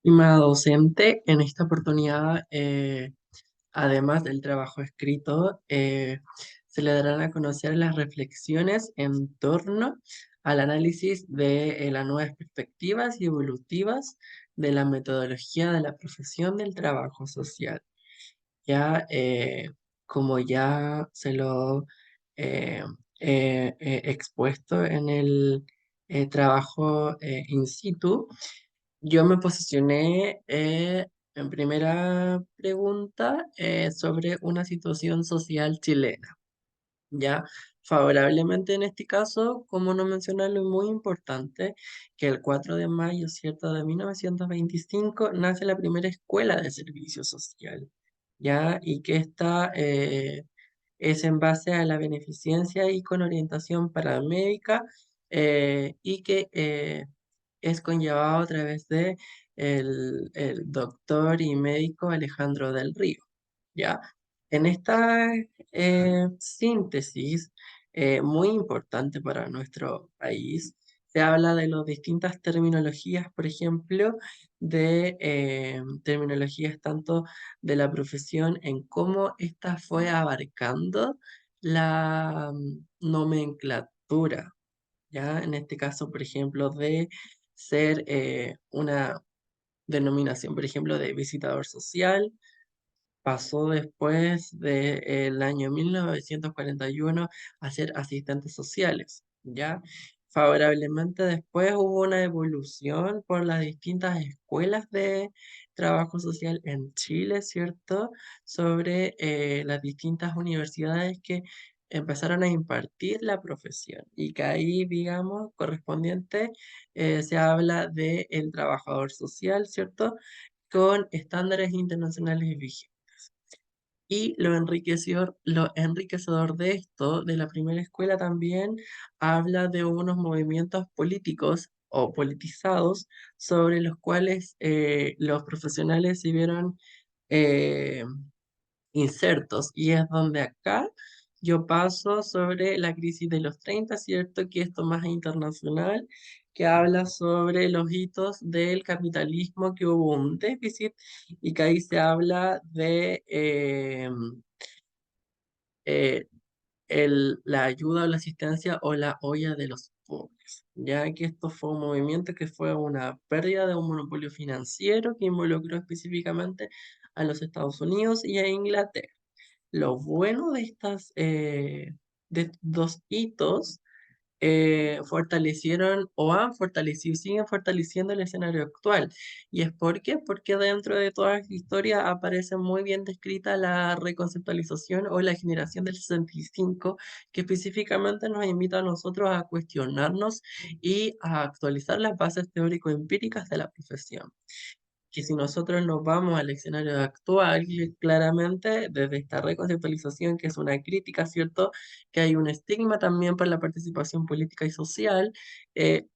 Estimada docente, en esta oportunidad, además del trabajo escrito, se le darán a conocer las reflexiones en torno al análisis de las nuevas perspectivas y evolutivas de la metodología de la profesión del trabajo social. Ya, como ya se lo eh, expuesto en el trabajo in situ, yo me posicioné en primera pregunta sobre una situación social chilena, ¿ya? Favorablemente en este caso, como no mencionarlo, es muy importante que el 4 de mayo, ¿cierto?, de 1925 nace la primera escuela de servicio social, ¿ya? Y que esta es en base a la beneficencia y con orientación paramédica y que es conllevado a través de el doctor y médico Alejandro del Río, ¿ya? En esta síntesis, muy importante para nuestro país, se habla de las distintas terminologías, por ejemplo, de terminologías tanto de la profesión en cómo ésta fue abarcando la nomenclatura, ¿ya? En este caso, por ejemplo, de ser una denominación, por ejemplo, de visitador social, pasó después del año 1941 a ser asistentes sociales, ¿ya? Favorablemente después hubo una evolución por las distintas escuelas de trabajo social en Chile, ¿cierto? Sobre las distintas universidades que empezaron a impartir la profesión y que ahí, digamos, correspondiente, se habla de el trabajador social, ¿cierto? Con estándares internacionales vigentes. Y lo enriquecedor de esto, de la primera escuela también, habla de unos movimientos políticos o politizados sobre los cuales los profesionales se vieron eh, insertos. Y es donde acá yo paso sobre la crisis de los 30, ¿cierto? Que esto más internacional, que habla sobre los hitos del capitalismo, que hubo un déficit y que ahí se habla de eh, la ayuda o la asistencia o la olla de los pobres, ya que esto fue un movimiento que fue una pérdida de un monopolio financiero que involucró específicamente a los Estados Unidos y a Inglaterra. Lo bueno de estas de estos dos hitos fortalecieron o han fortalecido, siguen fortaleciendo el escenario actual. ¿Y es por qué? Porque dentro de toda esta historia aparece muy bien descrita la reconceptualización o la generación del 65, que específicamente nos invita a nosotros a cuestionarnos y a actualizar las bases teórico-empíricas de la profesión, que si nosotros nos vamos al escenario actual, claramente desde esta reconceptualización, que es una crítica, ¿cierto? Que hay un estigma también por la participación política y social eh,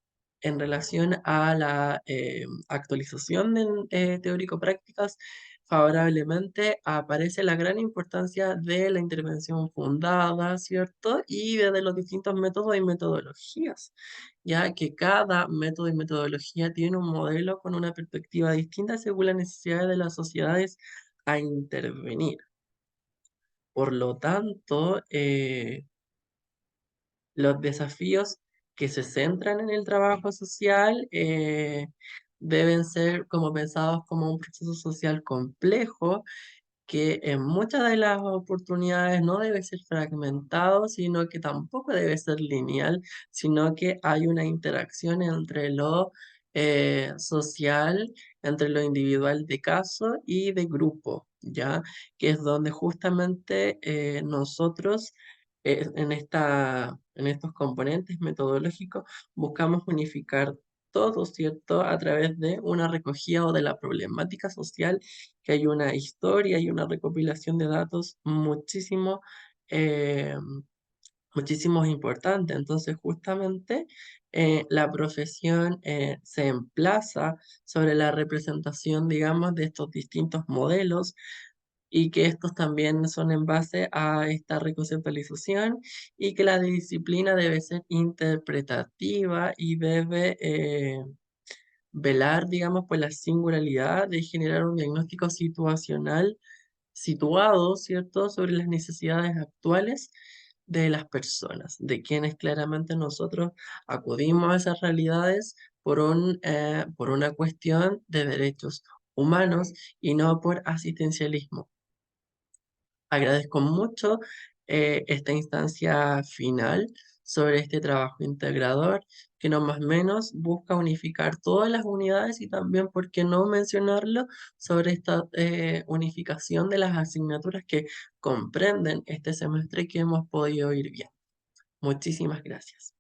en relación a la actualización de teórico-prácticas. Favorablemente aparece la gran importancia de la intervención fundada, ¿cierto? Y desde los distintos métodos y metodologías, ya que cada método y metodología tiene un modelo con una perspectiva distinta según las necesidades de las sociedades a intervenir. Por lo tanto, los desafíos que se centran en el trabajo social deben ser como pensados como un proceso social complejo que en muchas de las oportunidades no debe ser fragmentado, sino que tampoco debe ser lineal, sino que hay una interacción entre lo social, entre lo individual de caso y de grupo, ¿ya? Que es donde justamente nosotros en estos componentes metodológicos buscamos unificar todo, ¿cierto? A través de una recogida o de la problemática social, que hay una historia y una recopilación de datos eh, muchísimo importante. Entonces, justamente la profesión se emplaza sobre la representación, digamos, de estos distintos modelos y que estos también son en base a esta reconceptualización y que la disciplina debe ser interpretativa y debe velar, digamos, por la singularidad de generar un diagnóstico situacional situado, ¿cierto?, sobre las necesidades actuales de las personas, de quienes claramente nosotros acudimos a esas realidades por una cuestión de derechos humanos y no por asistencialismo. Agradezco mucho esta instancia final sobre este trabajo integrador que no más menos busca unificar todas las unidades y también, ¿por qué no mencionarlo?, sobre esta unificación de las asignaturas que comprenden este semestre que hemos podido ir viendo. Muchísimas gracias.